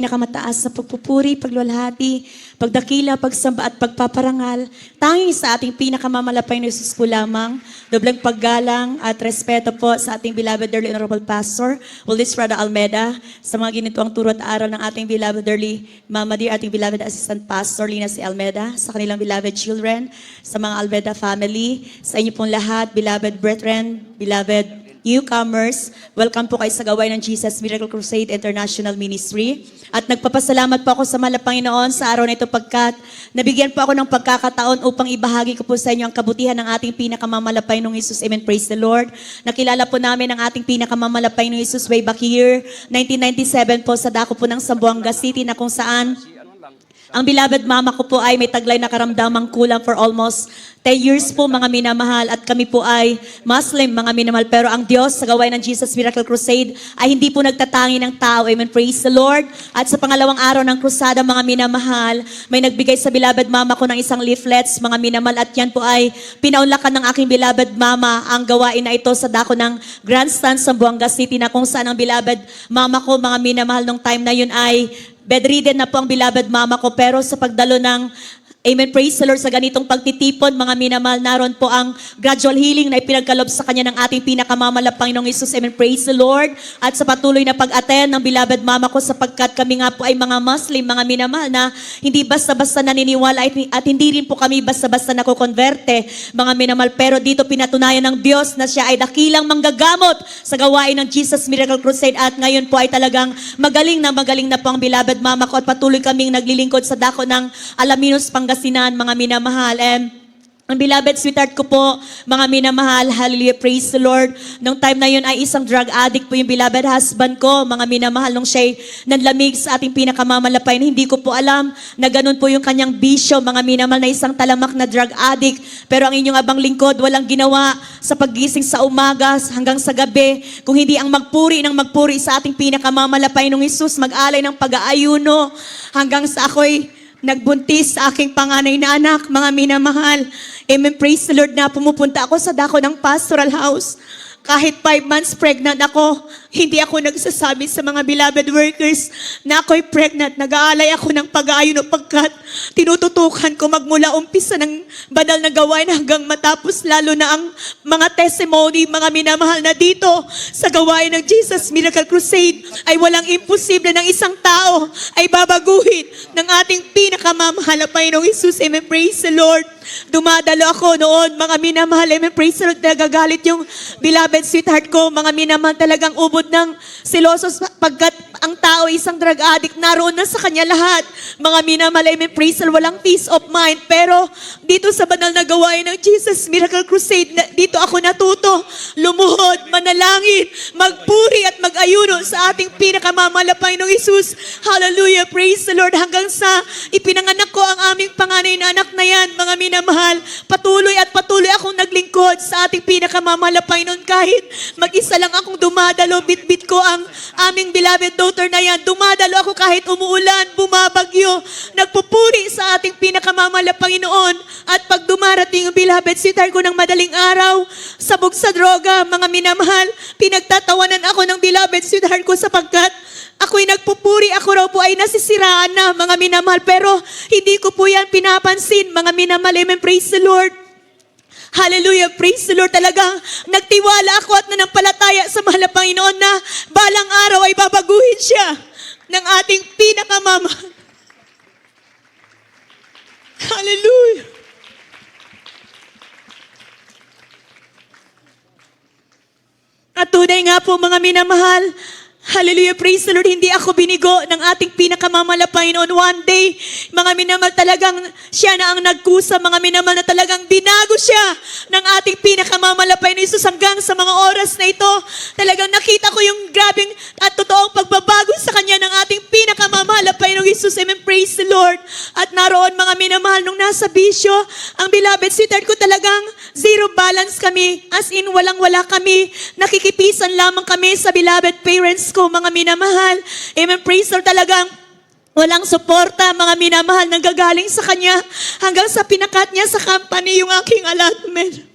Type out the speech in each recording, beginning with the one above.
Pinakamataas na pagpupuri, paglwalhati, pagdakila, pagsamba at pagpaparangal, tanging sa ating pinakamamalapay na Jesus po lamang, dobleng paggalang at respeto po sa ating beloved dearly honorable pastor, Willis Rada Almeda, sa mga ginituang turo at aral ng ating beloved dearly Mama Dear, ating beloved assistant pastor, Lina C. Almeda, sa kanilang beloved children, sa mga Almeda family, sa inyo pong lahat, beloved brethren, beloved newcomers, welcome po kayo sa gawain ng Jesus Miracle Crusade International Ministry. At nagpapasalamat po ako sa mahal na Panginoon sa araw na ito pagkat nabigyan po ako ng pagkakataon upang ibahagi ko po sa inyo ang kabutihan ng ating pinakamamalapay nung Jesus. Amen. Praise the Lord. Nakilala po namin ang ating pinakamamalapay nung Jesus way back year 1997 po sa dako po ng Zamboanga City na kung saan ang beloved mama ko po ay may taglay na karamdamang kulang for almost 10 years po mga minamahal at kami po ay Muslim mga minamahal. Pero ang Diyos sa gawain ng Jesus Miracle Crusade ay hindi po nagtatangi ng tao. Amen. Praise the Lord. At sa pangalawang araw ng krusada mga minamahal, may nagbigay sa beloved mama ko ng isang leaflets mga minamahal at yan po ay pinaunlakan ng aking beloved mama ang gawain na ito sa dako ng Grandstand sa Zamboanga City na kung saan ang beloved mama ko mga minamahal nung time na yun ay bedridden na po ang beloved mama ko pero sa pagdalo ng Amen, praise the Lord sa ganitong pagtitipon, mga minamahal, naroon po ang gradual healing na ipinagkalob sa kanya ng ating pinakamamalapang Panginoong Hesus. Amen, praise the Lord. At sa patuloy na pag-attend ng beloved mama ko sapagkat kami nga po ay mga Muslim, mga minamahal na hindi basta-basta naniniwala at hindi rin po kami basta-basta nakukonverte, mga minamahal. Pero dito pinatunayan ng Diyos na siya ay dakilang manggagamot sa gawain ng Jesus Miracle Crusade at ngayon po ay talagang magaling na po ang beloved mama ko at patuloy kaming naglilingkod sa dako ng Alaminos, Pangasinan, mga minamahal. And ang beloved sweetheart ko po, mga minamahal, hallelujah, praise the Lord. Nung time na yun ay isang drug addict po yung beloved husband ko, mga minamahal, nung siya'y nanlamig sa ating pinakamamalapay. Hindi ko po alam na ganun po yung kanyang bisyo, mga minamahal, na isang talamak na drug addict. Pero ang inyong abang lingkod, walang ginawa sa paggising sa umaga hanggang sa gabi, kung hindi ang magpuri sa ating pinakamamalapay nung Jesus, mag-alay ng pag-aayuno, hanggang sa ako'y nagbuntis sa aking panganay na anak, mga minamahal. Amen, praise the Lord na pumupunta ako sa dako ng pastoral house. Kahit 5 months pregnant ako, hindi ako nagsasabi sa mga beloved workers na ako'y pregnant. Nag-aalay ako ng pag-aayon pagkat tinututukan ko magmula umpisa ng banal na gawain hanggang matapos, lalo na ang mga testimony, mga minamahal, na dito sa gawain ng Jesus Miracle Crusade ay walang imposible ng isang tao ay babaguhin ng ating pinakamamahal na Panginoong Hesus. Amen, praise the Lord. Dumadalo ako noon, mga minamahal, amen, praise the Lord, nagagalit yung beloved sweetheart ko, mga minamahal, talagang ubod ng silosos pagkat ang tao isang drug addict, naroon na sa kanya lahat. Mga minamahal, amen, praise the Lord, walang peace of mind. Pero dito sa banal na gawain ng Jesus Miracle Crusade, dito ako natuto, lumuhod, manalangin, magpuri at mag-ayuno sa ating pinakamamalapay ng Hesus. Hallelujah, praise the Lord, hanggang sa ipinanganak ko ang aming panganay na anak na yan, mga minamahal. Patuloy akong naglingkod sa ating pinakamamalapay noon kahit mag-isa lang akong dumadalo, bit-bit ko ang aming beloved daughter na yan. Dumadalo ako kahit umuulan, bumabagyo, nagpupuri sa ating pinakamamalapay noon. At pag dumarating ang beloved sweetheart ko ng madaling araw, sabog sa droga, mga minamahal, pinagtatawanan ako ng beloved sweetheart ko sapagkat ako'y nagpupuri, ako raw po ay nasisiraan na, mga minamahal. Pero hindi ko po yan pinapansin, mga minamahal. Amen, praise the Lord. Hallelujah, praise the Lord. Talagang nagtiwala ako at nanampalataya sa mahal na Panginoon na balang araw ay babaguhin siya ng ating pinakamamahal. Hallelujah. At tunay nga po, mga minamahal, hallelujah, praise the Lord, hindi ako binigo ng ating pinakamamalapay noon. One day, mga minamahal, talagang siya na ang nagkusa, mga minamahal, na talagang binago siya ng ating pinakamamalapay na Jesus hanggang sa mga oras na ito. Talagang nakita ko yung grabing at totoong pagbabago sa kanya ng ating pinakamamalapay ng Jesus. Amen, praise the Lord. At naroon, mga minamahal, nung nasa bisyo, ang beloved sweetheart ko, talagang zero balance kami, as in walang-wala kami. Nakikipisan lamang kami sa beloved parents ko, mga minamahal. Amen, praise Lord, talagang walang suporta, mga minamahal, nanggagaling sa kanya hanggang sa pinakat niya sa company yung aking allotment.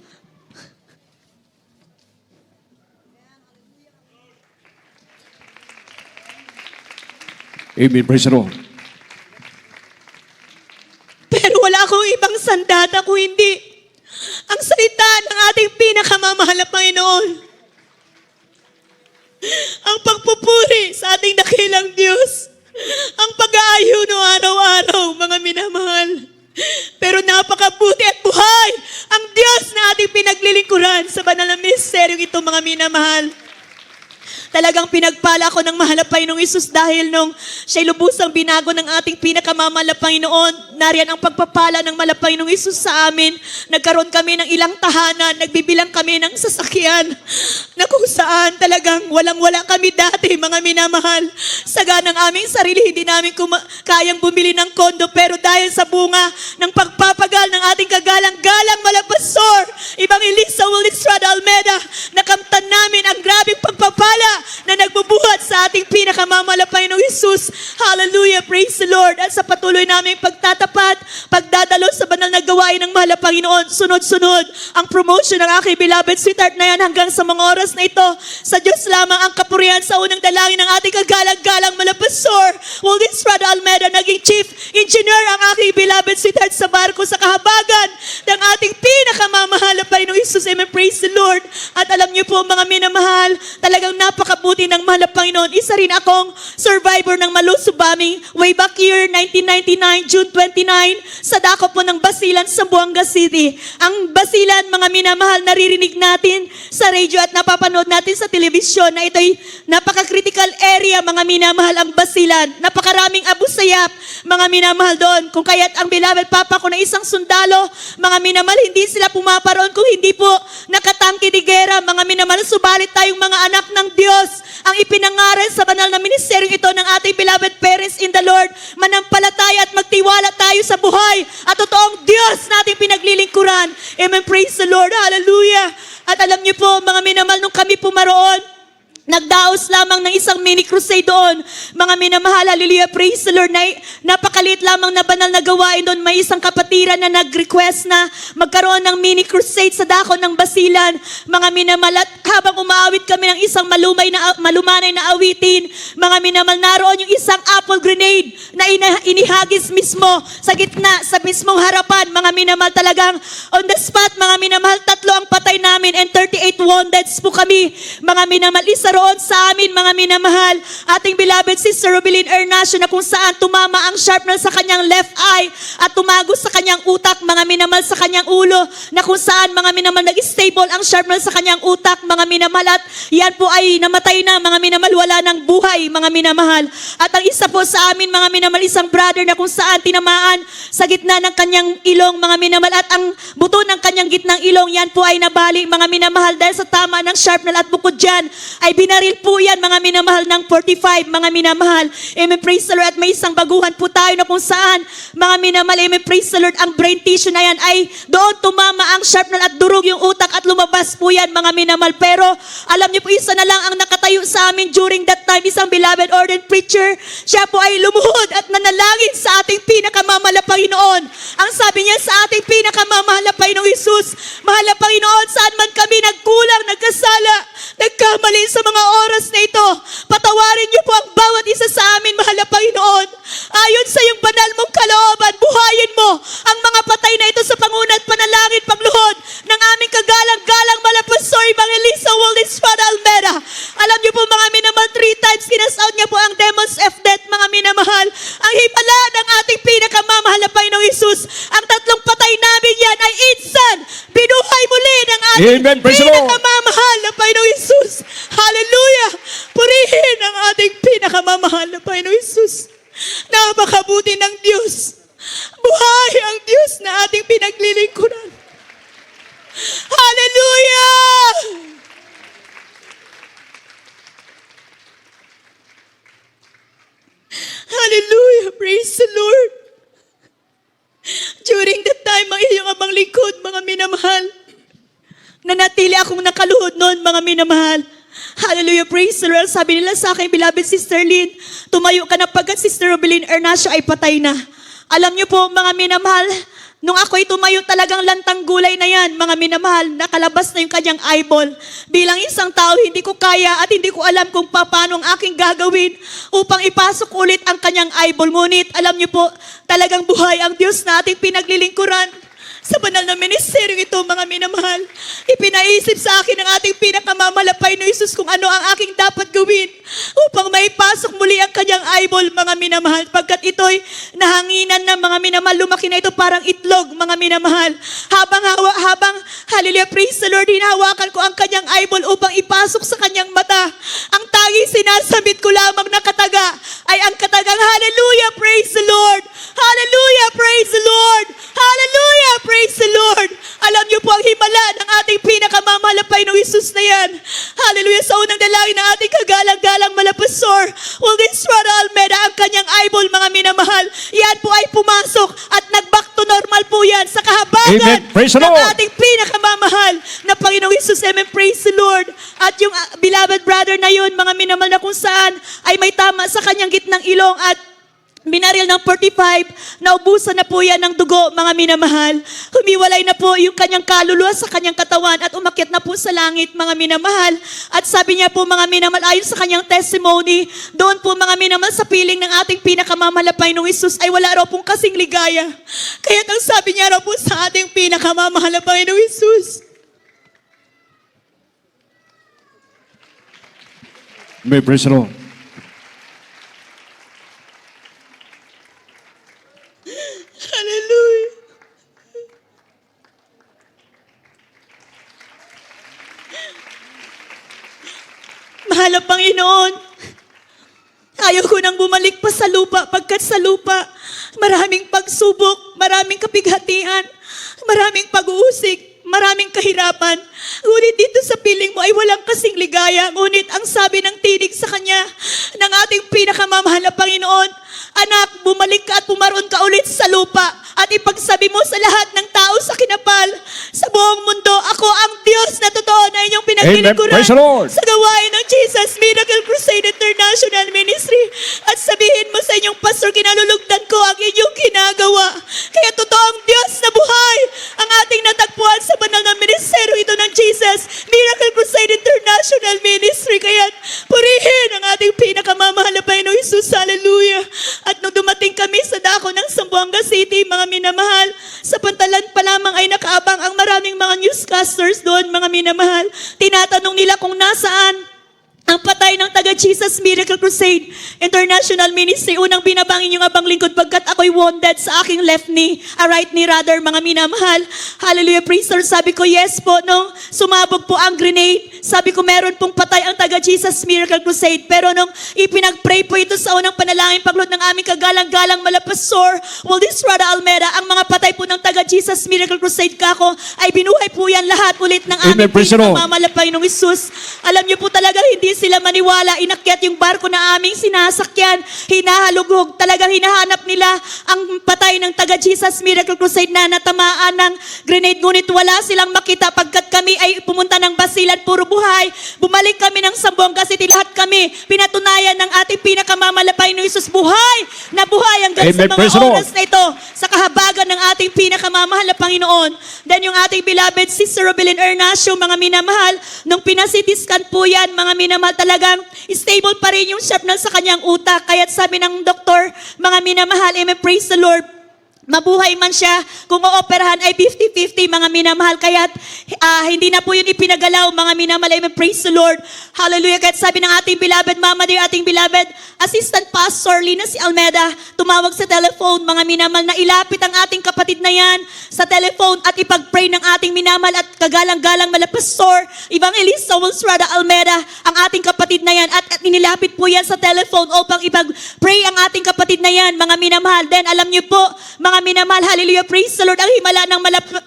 Amen. Praise the Lord. Pero wala akong ibang sandata kung hindi ang salita ng ating pinakamamahal na Panginoon. Ang pagpupuri sa ating dakilang Diyos. Ang pag-aayuno araw-araw, mga minamahal. Pero napakabuti at buhay ang Diyos na ating pinaglilingkuran sa banal na ministeryong ito, mga minamahal. Talagang pinagpala ko ng mahal na Panginoong Isus dahil nung siya'y lubusang binago ng ating pinakamamahal na Panginoon, nariyan ang pagpapala ng mahal na Panginoong Isus sa amin. Nagkaroon kami ng ilang tahanan, nagbibilang kami ng sasakyan na kung saan talagang walang-wala kami dati, mga minamahal. Saga ng aming sarili, hindi namin kayang bumili ng kondo, pero dahil sa bunga ng pagpapagal ng ating kagalang-galang malapasor, ibang Elisa Willistrada Almeida, nakamtan namin ang grabing pagpapala na nagbubuhat sa ating pinakamamahal na Panginoong Isus. Hallelujah, praise the Lord. At sa patuloy naming pagtatapat, pagdadalo sa banal na gawain ng mahal na Panginoon, sunod-sunod ang promotion ng aking beloved sweetheart na yan hanggang sa mga oras na ito. Sa Diyos lamang ang kapurihan sa unang dalangin ng ating kagalang-galang malapasor. Willistrada Almeida, naging chief engineer ang aking beloved sweetheart sa barko sa kahabagan ng ating pinakamamahal na Panginoong Isus. Amen, praise the Lord. At alam niyo po, mga minamahal, talagang napakabuti ng mahal na Panginoon. Isa rin akong survivor ng malusubaming way back year 1999, June 29, sa dako po ng Basilan, Zamboanga City. Ang Basilan, mga minamahal, naririnig natin sa radio at napapanood natin sa telebisyon na ito'y napaka-critical area, mga minamahal, ang Basilan. Napakaraming abusayap, mga minamahal doon. Kung kaya't ang beloved papa ko na isang sundalo, mga minamahal, hindi sila pumaparoon kung hindi po nakatangki di gera, mga minamahal, subalit tayong mga anak ng Diyos ang ipinangaral sa banal na ministeryong ito ng ating beloved parents in the Lord. Manampalataya at magtiwala tayo sa buhay at totoong Diyos natin pinaglilingkuran. Amen, praise the Lord, hallelujah. At alam niyo po, mga minamahal, nung kami pumaroon, nagdaos lamang ng isang mini crusade doon. Mga minamahal, hallelujah, praise the Lord. Napakaliit lamang na banal na gawain doon. May isang kapatiran na nag-request na magkaroon ng mini crusade sa dako ng Basilan. Mga minamahal, at habang umaawit kami ng isang malumanay na awitin, mga minamahal, naroon yung isang apple grenade na inihagis mismo sa gitna, sa mismong harapan. Mga minamahal, talagang on the spot, mga minamahal, 3 ang patay namin and 38 wounded po kami. Mga minamahal, isa roon sa amin, mga minamahal, ating beloved sister Rubilin Ernacio, na kung saan tumama ang sharpnel sa kanyang left eye at tumagos sa kanyang utak, mga minamahal, sa kanyang ulo, na kung saan, mga minamahal, nag-stable ang sharpnel sa kanyang utak, mga minamahal, at yan po ay namatay na, mga minamahal, wala ng buhay, mga minamahal. At ang isa po sa amin, mga minamahal, isang brother na kung saan tinamaan sa gitna ng kanyang ilong, mga minamahal, at ang buto ng kanyang gitnang ilong, yan po ay nabali, mga minamahal, dahil sa tama ng sharpnel, at bukod dyan ay binaril po yan, mga minamahal, ng 45, mga minamahal. Amen, praise the Lord. At may isang baguhan po tayo na kung saan, mga minamahal, amen, praise the Lord, ang brain tissue na yan ay doon tumama ang sharpnel at durog yung utak at lumabas po yan, mga minamahal. Pero alam niyo po, isa na lang ang nakatayo sa amin during that time, isang beloved ordained preacher. Siya po ay lumuhod at nanalangin sa ating pinakamamahal na Panginoon. Ang sabi niya sa ating pinakamamahal na Panginoong Isus, mahal na Panginoon, saan man kami nagkulang, nagkasala, nagkamali sa mga oras na ito, patawarin niyo po ang bawat isa sa amin, mahal na Panginoon. Ayon sa iyong banal mong kalooban, buhayin mo ang mga patay na ito sa pangunat, panalangin, pagluhod ng aming kagalang-galang malapasor, Ibang Elisa Willistrada Almeida. Alam niyo po, mga minamahal, 3 times kinasout niya po ang demons of death, mga minamahal. Ang himala ng ating pinakamamahal na Panginoong Isus, ang 3 patay namin yan ay insan, binuhay muli ng ating Amen. Praise the Lord. pinakamamahal na Panginoong Isus. Hallelujah! Purihin ang ating pinakamamahal na Panginoong Isus. Napakabuti ng Diyos. Buhay ang Diyos na ating pinaglilingkuran. Hallelujah! Hallelujah! Praise the Lord! During that time, ang iyong abang lingkod, mga minamahal, nanatili akong nakaluhod noon, mga minamahal. Hallelujah, praise the Lord. Sabi nila sa akin, beloved Sister Lynn, tumayo ka na pagkat Sister Rubilin Ernacio ay patay na. Alam niyo po, mga minamahal, Nung ako'y tumayo, talagang lantang gulay na yan, mga minamahal, nakalabas na yung kanyang eyeball. Bilang isang tao, hindi ko kaya at hindi ko alam kung paano ang aking gagawin upang ipasok ulit ang kanyang eyeball. Ngunit, alam niyo po, talagang buhay ang Diyos na ating pinaglilingkuran. Sa banal na ministeryong ito, mga minamahal, ipinaisip sa akin ng ating pinakamamalapay na Isus kung ano ang aking dapat gawin upang maipasok muli ang kanyang eyeball, mga minamahal. Pagkat ito'y nahanginan na, mga minamahal, lumaki na ito parang itlog, mga minamahal. Habang, hallelujah, praise the Lord, hinahawakan ko ang kanyang eyeball upang ipasok sa kanyang mata. Ang tanging sinasabit ko lamang na kataga ay ang katagang, hallelujah, praise the Lord. Hallelujah, praise the Lord. Hallelujah, praise the Lord. Alam niyo po ang himala ng ating pinakamamalapay ng Isus na yan. Hallelujah, sa unang dalangin ng ating kagalang-galang malapasor, Waldisrada Almeida, ang kanyang eyeball, mga minamahal, yan po ay pumasok at nag-back to normal po yan sa kahabagan ng ating pinakamamahal na Panginoong Isus. Amen, praise the Lord. At yung beloved brother na yun, mga minamahal, na kung saan ay may tama sa kanyang gitnang ilong at binaril ng 45, naubusan na po yan ng dugo, mga minamahal. Humiwalay na po yung kanyang kaluluwa sa kanyang katawan at umakyat na po sa langit, mga minamahal. At sabi niya po, mga minamahal, ayon sa kanyang testimony, doon po, mga minamahal, sa piling ng ating pinakamamalapay ng Isus ay wala raw pong kasing ligaya. Kaya ang sabi niya raw po sa ating pinakamamalapay ng Isus, may praise the Lord. hallelujah. Mahal na Panginoon, ayaw ko nang bumalik pa sa lupa pagkat sa lupa, maraming pagsubok, maraming kapighatian, maraming pag-uusig, maraming kahirapan. Ngunit dito sa piling mo ay walang kasing ligaya. Ngunit ang sabi ng tinig sa kanya ng ating pinakamamahal na Panginoon, anak, bumalik ka at pumaroon ka ulit sa lupa at ipagsabi mo sa lahat ng tao sa kinapal, sa buong mundo, ako ang Diyos na totoo na inyong pinaglilingkuran sa gawain ng Jesus Miracle Crusade International Ministry. At sabihin mo sa inyong pastor, kinalulugdan ko ang inyong ginagawa. Kaya totoong Diyos na buhay ang ating natagpuan sa banal na ministeryo ito ng Jesus Miracle Crusade International Ministry. Kaya purihin ang ating pinakamamahal na Panginoong Isus. Hallelujah. At nung dumating kami sa dako ng Zamboanga City, mga minamahal, sa pantalan pa lamang ay nakaabang ang maraming mga newscasters doon, mga minamahal. Tinatanong nila kung nasaan ang patay ng taga-Jesus Miracle Crusade International Ministry. Unang binabangin yung abang lingkod pagkat ako'y wounded sa aking left knee, right knee rather, mga minamahal. Hallelujah, praise the Lord. Sabi ko, yes po, nung sumabog po ang grenade, sabi ko, meron pong patay ang taga-Jesus Miracle Crusade. Pero nung ipinag-pray po ito sa unang panalangin, paglot ng aming kagalang-galang malapasor, Waldisrada Almeida, ang mga patay po ng taga-Jesus Miracle Crusade kako, ay binuhay po yan lahat ulit ng aming pinamamalapay ng Isus. Alam niyo po talaga, hindi sila maniwala, inakyat yung barko na aming sinasakyan, hinahalugog, talagang hinahanap nila ang patay ng taga-Jesus Miracle Crusade na natamaan ng grenade, ngunit wala silang makita pagkat kami ay pumunta ng Basilan, puro buhay. Bumalik kami ng Zamboanga City, lahat kami pinatunayan ng ating pinakamamalapay ng Isus, buhay na buhay hanggang sa mga oras na ito, sa kahabagan ng ating pinakamamahal na Panginoon. Then yung ating beloved Sister Robelyn Ernacio, mga minamahal, nung pinasitiskan po yan, mga minamahal, talagang stable pa rin yung sharpness sa kanyang utak. Kaya't sabi ng doktor, mga minamahal, amen, praise the Lord, mabuhay man siya, kung ooperahan ay 50-50, mga minamahal. Kaya't hindi na po yun ipinagalaw, mga minamahal. Amen, praise the Lord. Hallelujah. Kaya't sabi ng ating beloved mama, dear ating beloved Assistant Pastor Lina si Almeida, tumawag sa telephone, mga minamahal, na ilapit ang ating kapatid na yan sa telephone at ipag-pray ng ating minamahal at kagalang-galang malapastor Evangelista Waldisrada Almeida, ang ating kapatid na yan. At inilapit po yan sa telephone upang ipag-pray ang ating kapatid na yan, mga minamahal. Then alam niyo po, mga minamahal, hallelujah, praise the Lord, ang himala ng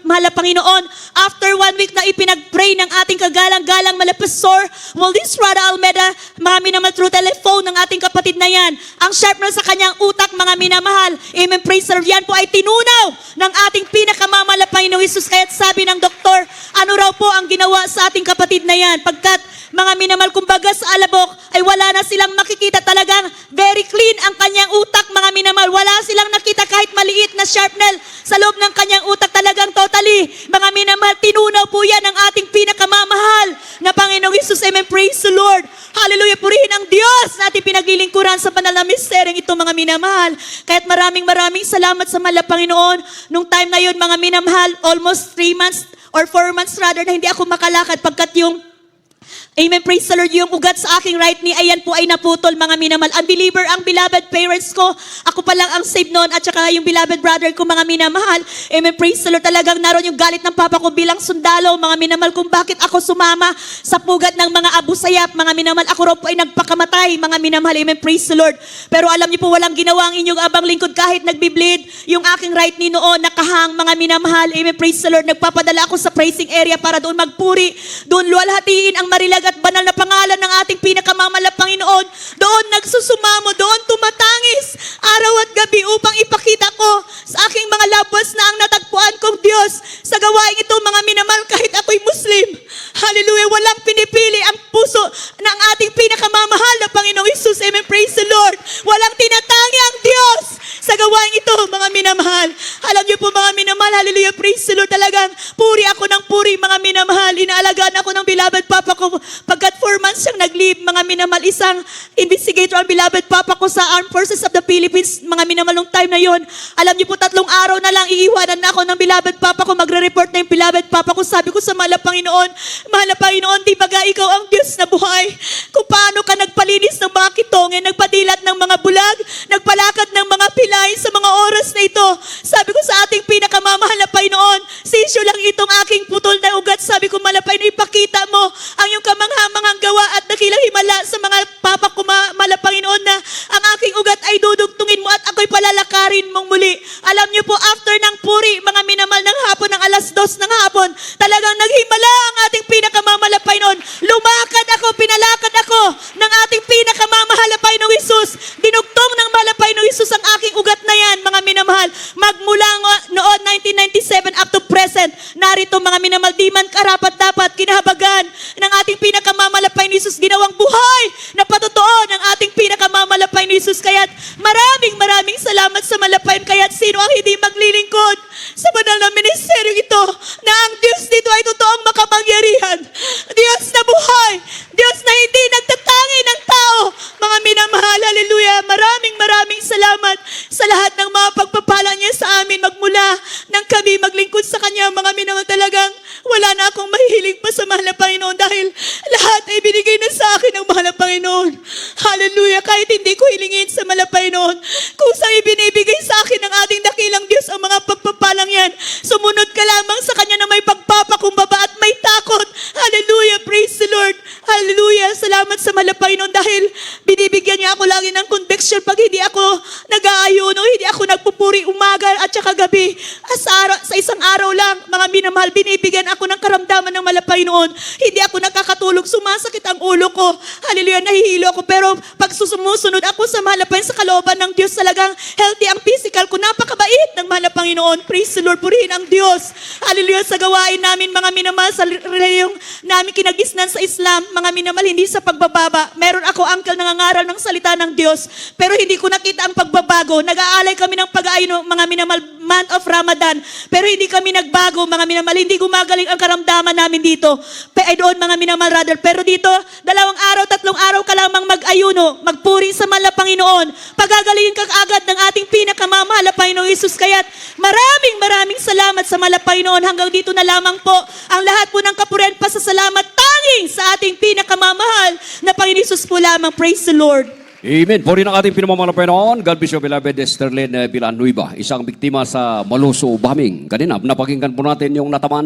mahal na Panginoon. After 1 week na ipinag-pray ng ating kagalang-galang malapastor Waldisrada Almeida, mga minamahal, through telephone ng ating kapatid na yan, ang sharpness sa kanyang utak, mga minamahal, amen, praise the Lord, yan po ay tinunaw ng ating pinakamamalapay ng Isus. Kaya't sabi ng doktor, ano raw po ang ginawa sa ating kapatid na yan? Pagkat, mga minamahal, kumbaga sa alabok ay wala na silang makikita, talagang very clean ang kanyang utak, mga minamahal. Wala silang nakita kahit maliit na sharpnel sa loob ng kanyang ito, mga minamahal. Kaya't maraming salamat sa mahal na Panginoon. Nung time na yun, mga minamahal, almost 3 months or 4 months rather, na hindi ako makalakad pagkat yung Amen, praise the Lord. Yung ugat sa aking right knee, ayan po ay naputol, mga minamahal. Unbeliever ang beloved parents ko. Ako pa lang ang saved noon at saka yung beloved brother ko, mga minamahal. Amen, praise the Lord. Talagang naroon yung galit ng papa ko bilang sundalo, mga minamahal, kung bakit ako sumama sa pugat ng mga Abu Sayyaf, mga minamahal. Ako raw po ay nagpakamatay, mga minamahal. Amen, praise the Lord. Pero alam niyo po, walang ginawa ang inyong abang lingkod kahit nagbibleed. Yung aking right knee noon, nakahang, mga minamahal. Amen, praise the Lord. Nagpapadala ako sa praising area para doon magpuri. Doon luwalhatiin ang marilag at banal na pangalan ng ating pinakamamahal na Panginoon. Doon nagsusumamo, doon tumatangis araw at gabi upang ipakita ko sa aking mga loved ones na ang natagpuan kong Diyos sa gawaing ito, mga minamahal, kahit ako'y Muslim. Hallelujah, walang pinipili ang puso ng ating pinakamamahal na Panginoong Isus. Amen, praise the Lord. Walang tinatangi ang Diyos sa gawaing ito, mga minamahal. Alam niyo po, mga minamahal, hallelujah, praise the Lord. Talagang puri ako ng puri, mga minamahal. Inaalagaan ako ng beloved papa ko. Pagkat 4 months siyang nag-leave, mga minamahal, isang investigator ang beloved papa ko sa Armed Forces of the Philippines, mga minamahal, nung time na yon. Alam niyo po, 3 araw na lang iiwanan na ako ng beloved papa ko. Magre-report na yung beloved papa ko. Sabi ko sa mahal na Panginoon, mahal na Panginoon, di baga ikaw ang Diyos na buhay? Kung paano ka nagpalinis ng mga kitongin, nagpadilat ng mga bulag, nagpalakad ng mga pilay sa mga oras na ito. Sabi ko sa ating pinakamamahal na Panginoon, sisyo lang itong aking putol na ugat. Sabi ko, mahal na Panginoon, ipakita mo ang iyong kamanghamanghang gawa at dakilang himala sa mga papa ko, mahal na Panginoon, na ang aking ugat ay dudugtungin mo at ako'y palalakarin mong muli. Alam niyo po, after ng puri, mga minamahal, ng hapon, ng 2:00 ng hapon, talagang naghimala ang ating pinakamamahal na Panginoon. Lumakad ako, pinalakad ako ng ating pinakamamahal na Panginoong Isus. Dinugtong ng mahal na Panginoong Isus ang aking ugat na yan, mga minamahal. Magmula noon 1997 up to present, narito, mga minamahal, di man karapat-dapat kinahabagan ng ating pinakamamahal na Panginoong Isus, ginawang buhay na patotoo ng ating pinakamamahal na Panginoong Isus. Kaya't maraming salamat sa mahal na Panginoon. Kaya't sino ang hindi maglilingkod sa banal na ministeryo ito, na ang Diyos dito ay totoong makapangyarihan, Diyos na buhay, Diyos na hindi nagtatangi ng tao, mga minamahal. Hallelujah. Maraming salamat sa lahat ng mga pagpapala niya sa amin magmula nang kami maglingkod sa Kanya, mga minamahal. Talagang wala na akong mahihiling pa sa mahal na Panginoon dahil lahat ay binigay na sa akin ng mahal na Panginoon. Hallelujah. Kahit hindi ko hilingin sa mahal na Panginoon, kung saan ibinibigay sa akin ng ating dakilang Diyos ang mga pagpapalang yan, sumunod ka lamang sa Kanya na may pagpapakumbaba at may takot. Hallelujah. Praise the Lord. Hallelujah. Salamat sa mahal na Panginoon dahil binibigyan niya ako lagi ng conviction pag hindi ako nag-aayuno, hindi ako nagpupuri umaga at saka gabi. Sa isang araw lang, mga minamahal, binibigyan ako ng karamdaman ng mahal na Panginoon. Hindi ako nakakatulog, sumasakit ang ulo ko. Hallelujah, nahihilo ako. Pero pag sumusunod ako sa mahal na Panginoon, sa kalooban ng Diyos, talagang healthy ang physical ko. Napakabait ng mahal na Panginoon. Praise the Lord, purihin ang Diyos. Hallelujah, sa gawain namin, mga minamahal, sa reliyong namin kinagisnan sa Islam, mga minamahal, hindi sa pagbababa. Meron ako, uncle, nangangaral ng salita ng Diyos, pero hindi ko nakita ang pagbabago. Nag-aalay kami ng pag-aayon, mga minamahal, month of Ramadan, pero hindi kami nagbago, mga minamahal. Hindi gumagaling ang karamdaman namin dito. Doon, mga minamahal, rather. Pero dito, 2 araw, 3 araw ka lamang mag-ayuno, magpuri sa mahal na Panginoon. Pagagalingin ka agad ng ating pinakamamahal na Panginoong Isus. Kaya't maraming salamat sa mahal na Panginoon. Hanggang dito na lamang po ang lahat po ng kapurihan, pasasalamat tanging sa ating pinakamamahal na Panginoong Isus po lamang. Praise the Lord. Amen. Puri ng ating pinamamahal na Panginoon. God bless you, beloved Esterlyn Villanueva, isang biktima sa Maluso bombing. Kanina, napakinggan po natin yung natamaan